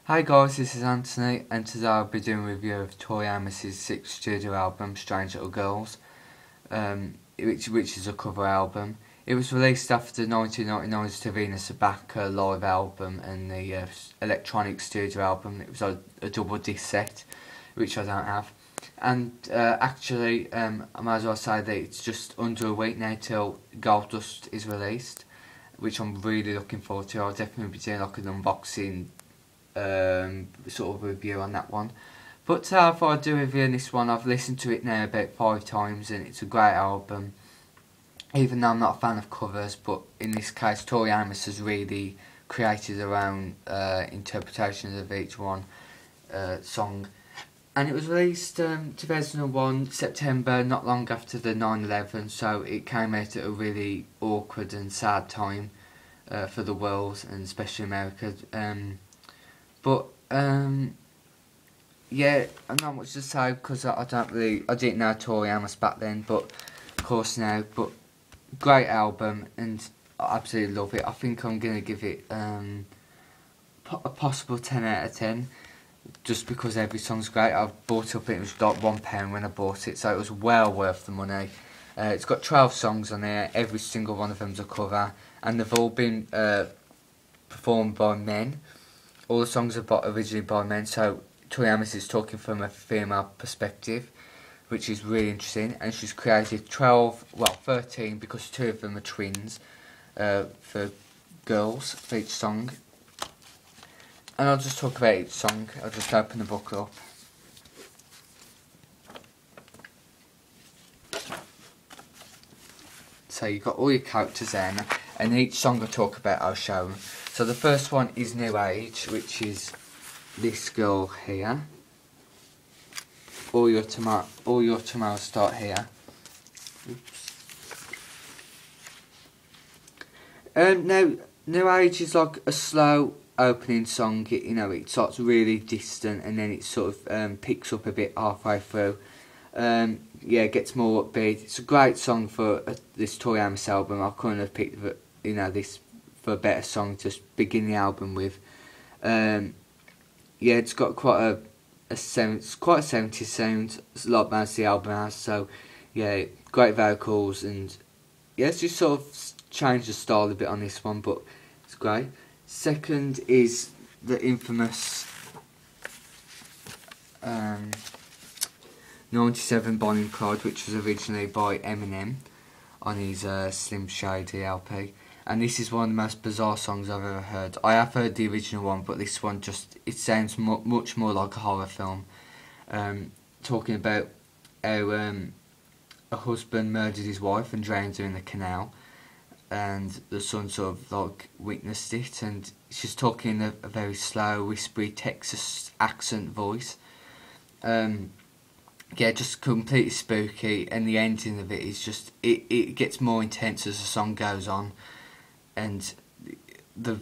Hi guys, this is Anthony, and today I'll be doing a review of Tori Amos' 6th studio album, Strange Little Girls, which is a cover album. It was released after the 1999's To Venus Back live album and the electronic studio album. It was a double disc set, which I don't have. And actually, I might as well say that it's just under a week now till Gold Dust is released, which I'm really looking forward to. I'll definitely be doing like an unboxing sort of review on that one. But before I do review this one, I've listened to it now about 5 times and it's a great album. Even though I'm not a fan of covers, but in this case Tori Amos has really created her own interpretations of each one song. And it was released 2001 September, not long after the 9/11, so it came out at a really awkward and sad time for the world and especially America. Yeah, I've not much to say because I didn't know Tori Amos back then, but of course now. But great album and I absolutely love it. I think I'm gonna give it a possible 10 out of 10, just because every song's great. I've bought up it was like £1 when I bought it, so it was well worth the money. It's got 12 songs on there. Every single one of them's a cover, and they've all been performed by men. All the songs are originally by men, so Tori Amos is talking from a female perspective, which is really interesting. And she's created 13, because 2 of them are twins, for girls, for each song. And I'll just talk about each song. I'll just open the book up. So you've got all your characters there, and each song I talk about I'll show them. So the first one is New Age, which is this girl here. All your tomorrows start here. Oops. Now, New Age is like a slow opening song. It starts really distant and then it sort of picks up a bit halfway through. Yeah, it gets more upbeat. It's a great song for this Tori Amos album. I couldn't have picked this for a better song to begin the album with. Yeah, it's got quite a 70s sound, like most of the album has. So yeah, great vocals, and yeah, it's just sort of changed the style a bit on this one, but it's great. Second is the infamous 97 Bonnie and Clyde, which was originally by Eminem on his Slim Shady LP. And this is one of the most bizarre songs I've ever heard. I have heard the original one, but this one it sounds much more like a horror film. Talking about how a husband murdered his wife and drowned her in the canal, and the son sort of like witnessed it, and she's talking in a very slow, whispery Texas accent voice. Yeah, just completely spooky, and the ending of it is just, it gets more intense as the song goes on. And the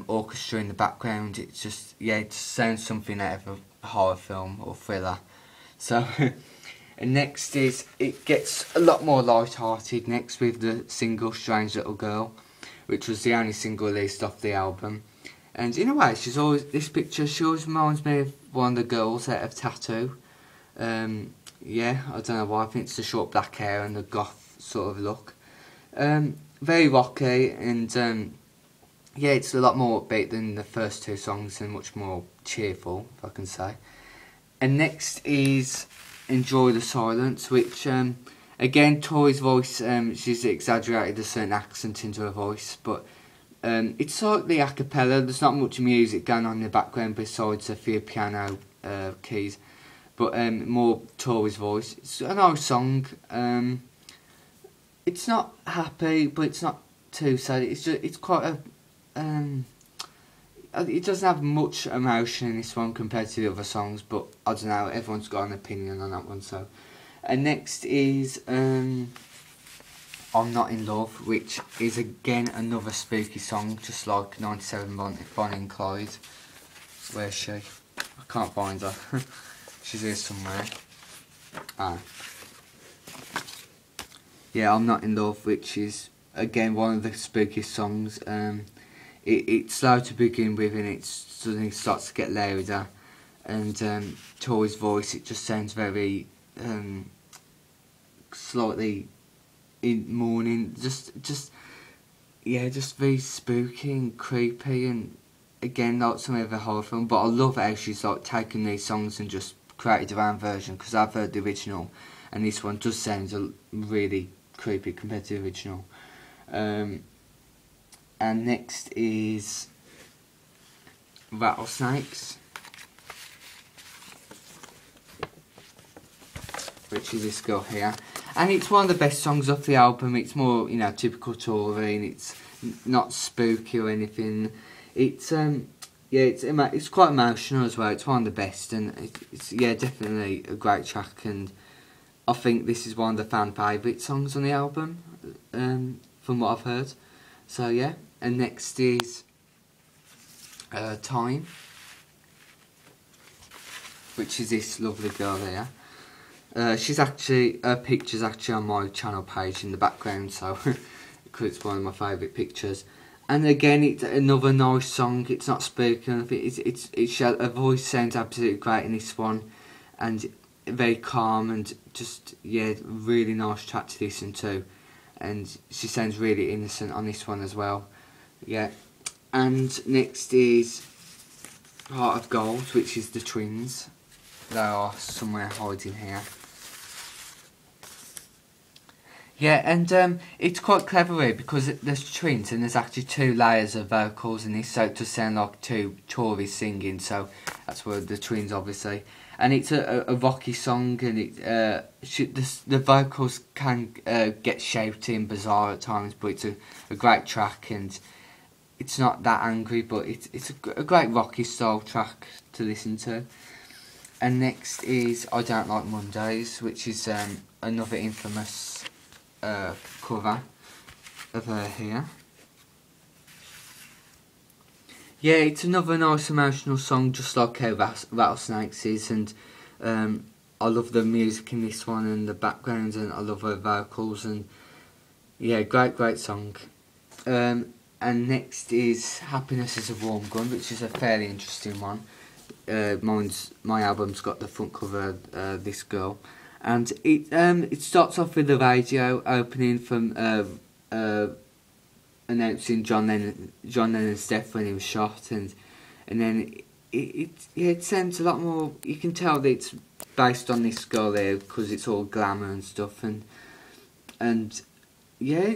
orchestra in the background, it just sounds something out of a horror film or thriller. So, and next it gets a lot more light-hearted next with the single Strange Little Girl, which was the only single released off the album. And in a way, she always reminds me of one of the girls out of Tattoo. Yeah, I don't know why, I think it's the short black hair and the goth sort of look. Very rocky, and yeah, it's a lot more upbeat than the first 2 songs and much more cheerful, if I can say. And next is Enjoy the Silence, which again, Tori's voice, she's exaggerated a certain accent into her voice, but it's slightly a cappella. There's not much music going on in the background besides a few piano keys, but more Tori's voice. It's a nice song. It's not happy, but it's not too sad. It's quite a it doesn't have much emotion in this one compared to the other songs, but I don't know, everyone's got an opinion on that one. So, and next is I'm Not in Love, which is again another spooky song, just like 97 Bonnie and Clyde. Where's she? I can't find her. She's here somewhere. Yeah, I'm Not in Love, which is again one of the spookiest songs. it's slow to begin with, and it suddenly starts to get louder. And Tori's voice, it just sounds very slightly in morning, just very spooky and creepy, and again, like some other horror film. But I love how she's like taken these songs and just created her own version, because I've heard the original, and this one just sounds really creepy compared to the original. And next is Rattlesnakes, which is this girl here, and it's one of the best songs off the album. It's more, you know, typical Tori, and it's not spooky or anything. It's it's quite emotional as well. It's one of the best, and it's definitely a great track, and I think this is one of the fan favourite songs on the album, from what I've heard. So yeah, and next is Time, which is this lovely girl here. Her picture's actually on my channel page in the background, so because it's one of my favourite pictures. And again, it's another nice song. It's not spooky. Her voice sounds absolutely great in this one, and very calm, and just really nice track to listen to. And she sounds really innocent on this one as well. Yeah. And next is Heart of Gold, which is the twins. They are somewhere hiding here. Yeah, and it's quite clever here, because there's twins and there's actually 2 layers of vocals in this, so it does sound like 2 Tories singing, so that's where the twins, obviously. And it's a rocky song, and the vocals can get shouty and bizarre at times, but it's a great track, and it's not that angry, but it's a great rocky style track to listen to. And next is I Don't Like Mondays, which is another infamous cover of her here. Yeah, it's another nice emotional song, just like how Rattlesnakes is, and I love the music in this one and the background, and I love her vocals, and yeah, great song. And next is Happiness is a Warm Gun, which is a fairly interesting one. My album's got the front cover, this girl, and it starts off with the radio opening from announcing John Lennon's death when he was shot, and then it sounds a lot more. You can tell that it's based on this girl there, because it's all glamour and stuff, and yeah,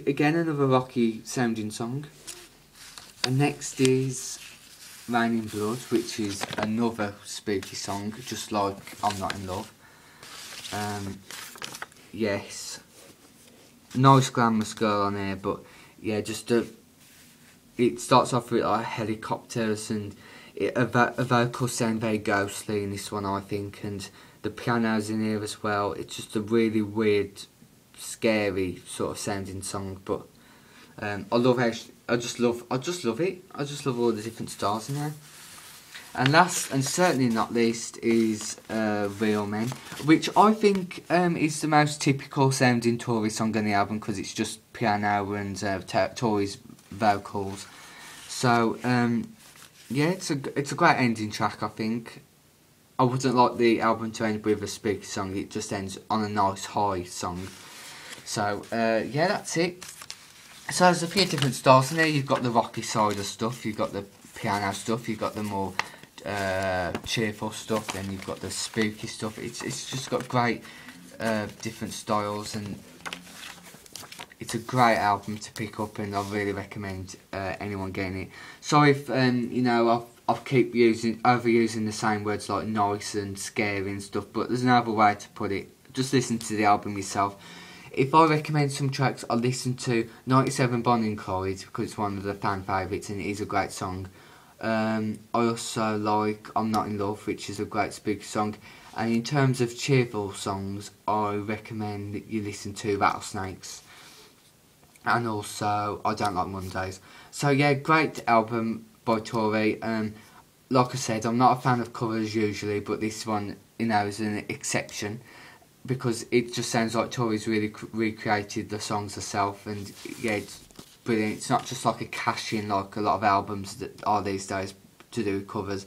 again another rocky sounding song. And next is Raining Blood, which is another spooky song, just like I'm Not in Love. Yes, nice glamorous girl on here, but yeah, it starts off with like helicopters, and her vocals sound very ghostly in this one, I think, and the piano's in here as well. It's just a really weird, scary sort of sounding song, but I love how I just love it. I just love all the different styles in there. And last, and certainly not least, is Real Men, which I think is the most typical sounding Tori song on the album, because it's just piano and Tori's vocals. So yeah, it's a great ending track, I think. I wouldn't like the album to end with a spooky song. It just ends on a nice high song. So yeah, that's it. So there's a few different styles in there. You've got the rocky side of stuff, you've got the piano stuff, you've got the more cheerful stuff, then you've got the spooky stuff. It's just got great different styles, and it's a great album to pick up, and I really recommend anyone getting it. Sorry if you know I keep overusing the same words like nice and scary and stuff, but there's no other way to put it. Just listen to the album yourself. If I recommend some tracks, I listen to 97 Bonnie and Clyde, because it's one of the fan favourites and it is a great song. I also like I'm Not in Love, which is a great spooky song. And in terms of cheerful songs, I recommend that you listen to Rattlesnakes. And also I Don't Like Mondays. So yeah, great album by Tori. Like I said, I'm not a fan of covers usually, but this one, you know, is an exception, because it just sounds like Tori's really recreated the songs herself, and yeah, it's brilliant. It's not just like a cash-in like a lot of albums that are these days to do with covers.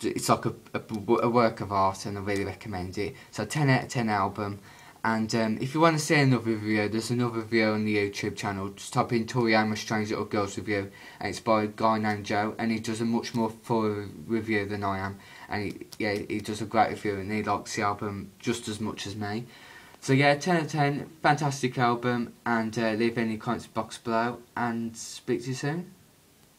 It's like a work of art, and I really recommend it. So 10 out of 10 album. And if you want to see another video, there's another video on the YouTube channel. Just type in Tori Amos Strange Little Girls review, and it's by a guy named Joe, and he does a much more thorough review than I am. And he does a great review, and he likes the album just as much as me. So yeah, 10 out of 10, fantastic album, and leave any comments box below, and speak to you soon.